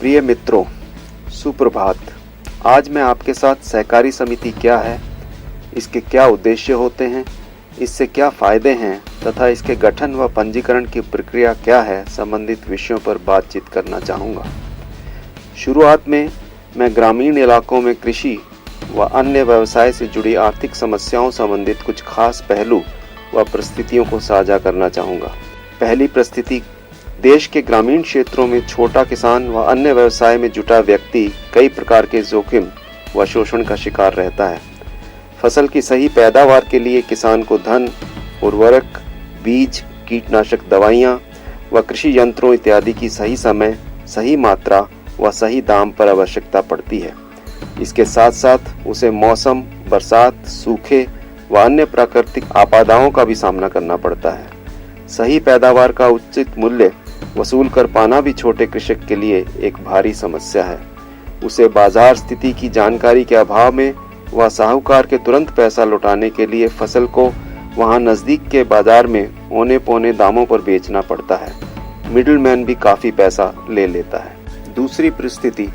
प्रिय मित्रों, सुप्रभात। आज मैं आपके साथ सहकारी समिति क्या है, इसके क्या उद्देश्य होते हैं, इससे क्या फायदे हैं तथा इसके गठन व पंजीकरण की प्रक्रिया क्या है संबंधित विषयों पर बातचीत करना चाहूँगा। शुरुआत में मैं ग्रामीण इलाकों में कृषि व अन्य व्यवसाय से जुड़ी आर्थिक समस्याओं संबंधित कुछ खास पहलू व परिस्थितियों को साझा करना चाहूँगा। पहली परिस्थिति, देश के ग्रामीण क्षेत्रों में छोटा किसान व अन्य व्यवसाय में जुटा व्यक्ति कई प्रकार के जोखिम व शोषण का शिकार रहता है। फसल की सही पैदावार के लिए किसान को धन, उर्वरक, बीज, कीटनाशक दवाइयाँ व कृषि यंत्रों इत्यादि की सही समय, सही मात्रा व सही दाम पर आवश्यकता पड़ती है। इसके साथ साथ उसे मौसम, बरसात, सूखे व अन्य प्राकृतिक आपदाओं का भी सामना करना पड़ता है। सही पैदावार का उचित मूल्य वसूल कर पाना भी छोटे कृषक के लिए एक भारी समस्या है। उसे बाजार स्थिति की जानकारी के अभाव में व साहूकार के तुरंत पैसा लौटाने के लिए फसल को वहां नजदीक के बाजार में औने पौने दामों पर बेचना पड़ता है। मिडिलमैन भी काफी पैसा ले लेता है। दूसरी परिस्थिति,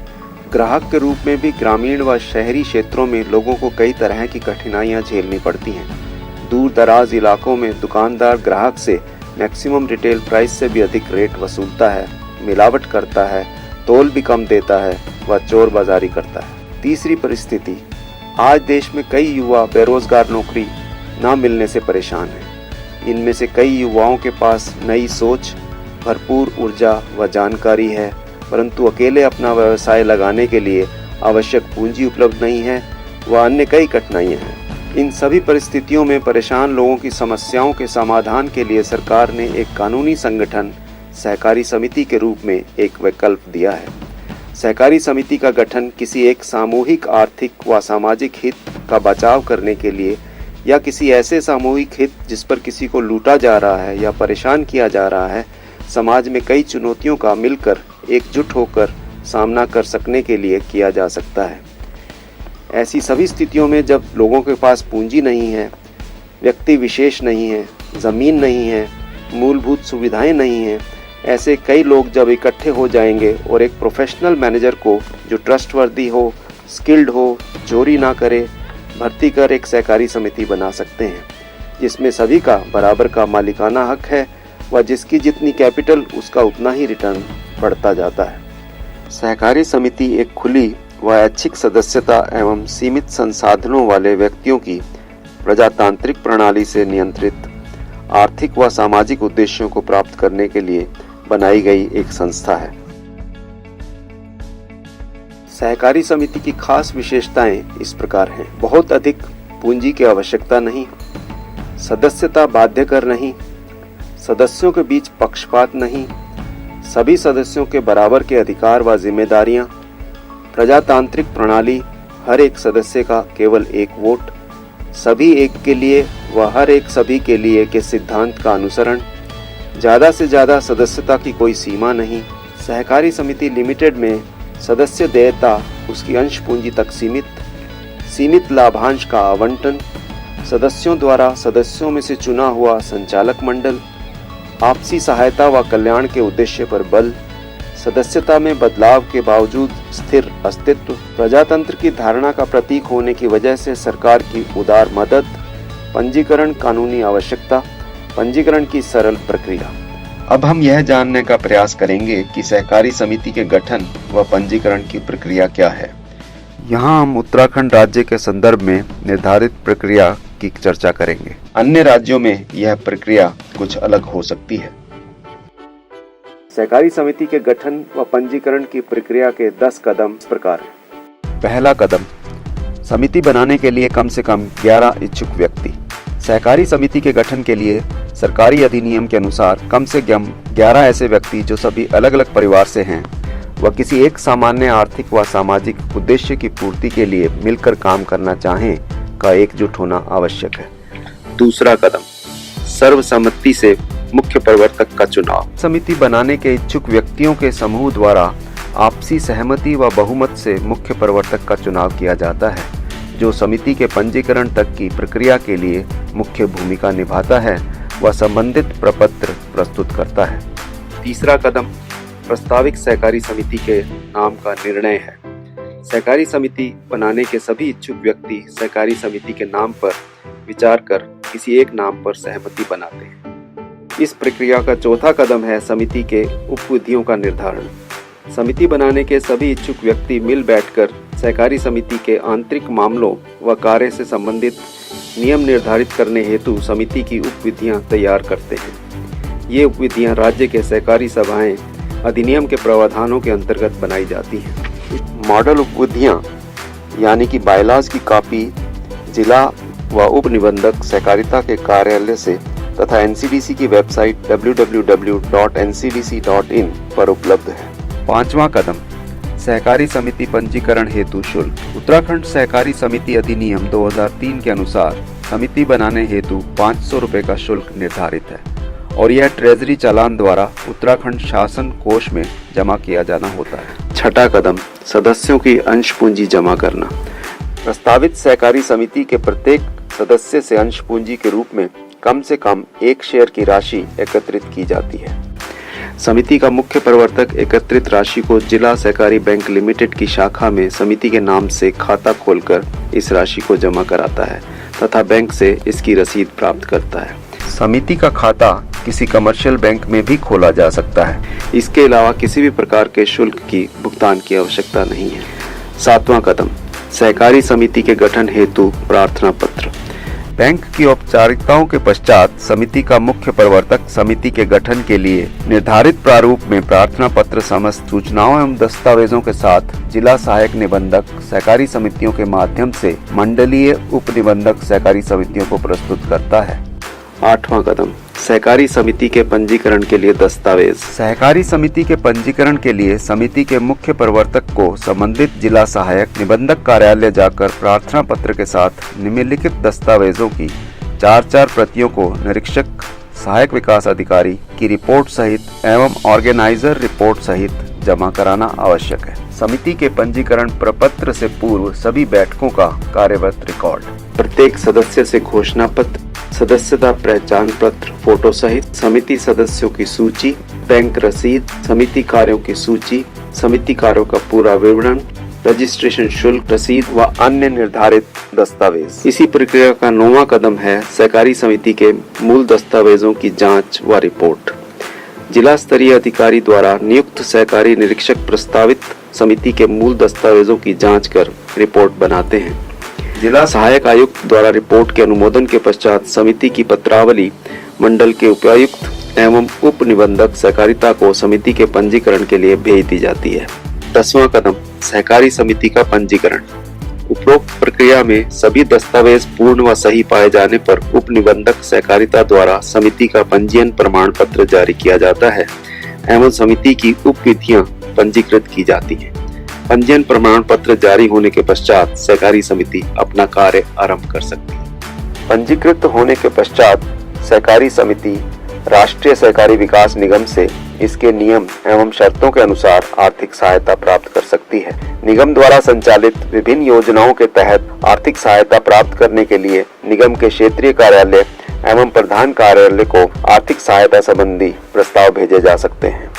ग्राहक के रूप में भी ग्रामीण व शहरी क्षेत्रों में लोगों को कई तरह की कठिनाइयां झेलनी पड़ती हैं। दूर दराज इलाकों में दुकानदार ग्राहक से मैक्सिमम रिटेल प्राइस से भी अधिक रेट वसूलता है, मिलावट करता है, तोल भी कम देता है व चोर बाजारी करता है। तीसरी परिस्थिति, आज देश में कई युवा बेरोजगार नौकरी न मिलने से परेशान हैं। इनमें से कई युवाओं के पास नई सोच, भरपूर ऊर्जा व जानकारी है, परंतु अकेले अपना व्यवसाय लगाने के लिए आवश्यक पूंजी उपलब्ध नहीं है व अन्य कई कठिनाइयाँ हैं। इन सभी परिस्थितियों में परेशान लोगों की समस्याओं के समाधान के लिए सरकार ने एक कानूनी संगठन सहकारी समिति के रूप में एक विकल्प दिया है। सहकारी समिति का गठन किसी एक सामूहिक आर्थिक व सामाजिक हित का बचाव करने के लिए या किसी ऐसे सामूहिक हित जिस पर किसी को लूटा जा रहा है या परेशान किया जा रहा है, समाज में कई चुनौतियों का मिलकर एकजुट होकर सामना कर सकने के लिए किया जा सकता है। ऐसी सभी स्थितियों में जब लोगों के पास पूंजी नहीं है, व्यक्ति विशेष नहीं है, ज़मीन नहीं है, मूलभूत सुविधाएं नहीं हैं, ऐसे कई लोग जब इकट्ठे हो जाएंगे और एक प्रोफेशनल मैनेजर को जो ट्रस्टवर्दी हो, स्किल्ड हो, चोरी ना करे, भर्ती कर एक सहकारी समिति बना सकते हैं, जिसमें सभी का बराबर का मालिकाना हक है व जिसकी जितनी कैपिटल उसका उतना ही रिटर्न बढ़ता जाता है। सहकारी समिति एक खुली व ऐच्छिक सदस्यता एवं सीमित संसाधनों वाले व्यक्तियों की प्रजातांत्रिक प्रणाली से नियंत्रित आर्थिक व सामाजिक उद्देश्यों को प्राप्त करने के लिए बनाई गई एक संस्था है। सहकारी समिति की खास विशेषताएं इस प्रकार हैं। बहुत अधिक पूंजी की आवश्यकता नहीं, सदस्यता बाध्यकर नहीं, सदस्यों के बीच पक्षपात नहीं, सभी सदस्यों के बराबर के अधिकार व जिम्मेदारियां, प्रजातांत्रिक प्रणाली, हर एक सदस्य का केवल एक वोट, सभी एक के लिए व हर एक सभी के लिए के सिद्धांत का अनुसरण, ज़्यादा से ज़्यादा सदस्यता की कोई सीमा नहीं। सहकारी समिति लिमिटेड में सदस्य देयता उसकी अंश पूंजी तक सीमित लाभांश का आवंटन, सदस्यों द्वारा सदस्यों में से चुना हुआ संचालक मंडल, आपसी सहायता व कल्याण के उद्देश्य पर बल, सदस्यता में बदलाव के बावजूद स्थिर अस्तित्व, प्रजातंत्र की धारणा का प्रतीक होने की वजह से सरकार की उदार मदद, पंजीकरण कानूनी आवश्यकता, पंजीकरण की सरल प्रक्रिया। अब हम यह जानने का प्रयास करेंगे कि सहकारी समिति के गठन व पंजीकरण की प्रक्रिया क्या है। यहाँ हम उत्तराखंड राज्य के संदर्भ में निर्धारित प्रक्रिया की चर्चा करेंगे। अन्य राज्यों में यह प्रक्रिया कुछ अलग हो सकती है। सहकारी समिति के गठन व पंजीकरण की प्रक्रिया के 10 कदम इस प्रकार हैं। पहला कदम, समिति बनाने के लिए कम से कम 11 इच्छुक व्यक्ति। सहकारी समिति के गठन के लिए सरकारी अधिनियम के अनुसार कम से कम 11 ऐसे व्यक्ति जो सभी अलग अलग परिवार से हैं व किसी एक सामान्य आर्थिक व सामाजिक उद्देश्य की पूर्ति के लिए मिलकर काम करना चाहें का एकजुट होना आवश्यक है। दूसरा कदम, सर्वसम्मति से मुख्य प्रवर्तक का चुनाव। समिति बनाने के इच्छुक व्यक्तियों के समूह द्वारा आपसी सहमति व बहुमत से मुख्य प्रवर्तक का चुनाव किया जाता है, जो समिति के पंजीकरण तक की प्रक्रिया के लिए मुख्य भूमिका निभाता है व संबंधित प्रपत्र प्रस्तुत करता है। तीसरा कदम, प्रस्तावित सहकारी समिति के नाम का निर्णय है। सहकारी समिति बनाने के सभी इच्छुक व्यक्ति सहकारी समिति के नाम पर विचार कर किसी एक नाम पर सहमति बनाते हैं। इस प्रक्रिया का चौथा कदम है समिति के उपविधियों का निर्धारण। समिति बनाने के सभी इच्छुक व्यक्ति मिल बैठकर सहकारी समिति के आंतरिक मामलों व कार्य से संबंधित नियम निर्धारित करने हेतु समिति की उपविधियां तैयार करते हैं। ये उपविधियां राज्य के सहकारी सभाएं अधिनियम के प्रावधानों के अंतर्गत बनाई जाती हैं। मॉडल उपविधियां यानी कि बायलॉज की कॉपी जिला व उप निबंधक सहकारिता के कार्यालय से तथा एनसीडीसी की वेबसाइट www.ncdc.in पर उपलब्ध है। पांचवा कदम, सहकारी समिति पंजीकरण हेतु शुल्क। उत्तराखंड सहकारी समिति अधिनियम 2003 के अनुसार समिति बनाने हेतु 500 रुपए का शुल्क निर्धारित है और यह ट्रेजरी चालान द्वारा उत्तराखंड शासन कोष में जमा किया जाना होता है। छठा कदम, सदस्यों की अंश पूंजी जमा करना। प्रस्तावित सहकारी समिति के प्रत्येक सदस्य से अंश पूंजी के रूप में कम से कम 1 शेयर की राशि एकत्रित की जाती है। समिति का मुख्य प्रवर्तक एकत्रित राशि को जिला सहकारी बैंक लिमिटेड की शाखा में समिति के नाम से खाता खोलकर इस राशि को जमा कराता है तथा बैंक से इसकी रसीद प्राप्त करता है। समिति का खाता किसी कमर्शियल बैंक में भी खोला जा सकता है। इसके अलावा किसी भी प्रकार के शुल्क की भुगतान की आवश्यकता नहीं है। सातवां कदम, सहकारी समिति के गठन हेतु प्रार्थना पत्र। बैंक की औपचारिकताओं के पश्चात समिति का मुख्य प्रवर्तक समिति के गठन के लिए निर्धारित प्रारूप में प्रार्थना पत्र समस्त सूचनाओं एवं दस्तावेजों के साथ जिला सहायक निबंधक सहकारी समितियों के माध्यम से मंडलीय उप निबंधक सहकारी समितियों को प्रस्तुत करता है। आठवां कदम, सहकारी समिति के पंजीकरण के लिए दस्तावेज। सहकारी समिति के पंजीकरण के लिए समिति के मुख्य प्रवर्तक को संबंधित जिला सहायक निबंधक कार्यालय जाकर प्रार्थना पत्र के साथ निम्नलिखित दस्तावेजों की 4-4 प्रतियों को निरीक्षक सहायक विकास अधिकारी की रिपोर्ट सहित एवं ऑर्गेनाइजर रिपोर्ट सहित जमा कराना आवश्यक है। समिति के पंजीकरण प्रपत्र से पूर्व सभी बैठकों का कार्यवत रिकॉर्ड, प्रत्येक सदस्य से घोषणा पत्र, सदस्यता पहचान पत्र फोटो सहित, समिति सदस्यों की सूची, बैंक रसीद, समिति कार्यों की सूची, समिति कार्यों का पूरा विवरण, रजिस्ट्रेशन शुल्क रसीद व अन्य निर्धारित दस्तावेज। इसी प्रक्रिया का 9वां कदम है सहकारी समिति के मूल दस्तावेजों की जांच व रिपोर्ट। जिला स्तरीय अधिकारी द्वारा नियुक्त सहकारी निरीक्षक प्रस्तावित समिति के मूल दस्तावेजों की जांच कर रिपोर्ट बनाते हैं। जिला सहायक आयुक्त द्वारा रिपोर्ट के अनुमोदन के पश्चात समिति की पत्रावली मंडल के उपायुक्त एवं उप निबंधक सहकारिता को समिति के पंजीकरण के लिए भेज दी जाती है। 10वां कदम, सहकारी समिति का पंजीकरण। उपरोक्त प्रक्रिया में सभी दस्तावेज पूर्ण व सही पाए जाने पर उप निबंधक सहकारिता द्वारा समिति का पंजीयन प्रमाण पत्र जारी किया जाता है एवं समिति की उपविधियां पंजीकृत की जाती हैं। पंजीयन प्रमाण पत्र जारी होने के पश्चात सहकारी समिति अपना कार्य आरंभ कर सकती है। पंजीकृत होने के पश्चात सहकारी समिति राष्ट्रीय सहकारी विकास निगम से इसके नियम एवं शर्तों के अनुसार आर्थिक सहायता प्राप्त कर सकती है। निगम द्वारा संचालित विभिन्न योजनाओं के तहत आर्थिक सहायता प्राप्त करने के लिए निगम के क्षेत्रीय कार्यालय एवं प्रधान कार्यालय को आर्थिक सहायता संबंधी प्रस्ताव भेजे जा सकते हैं।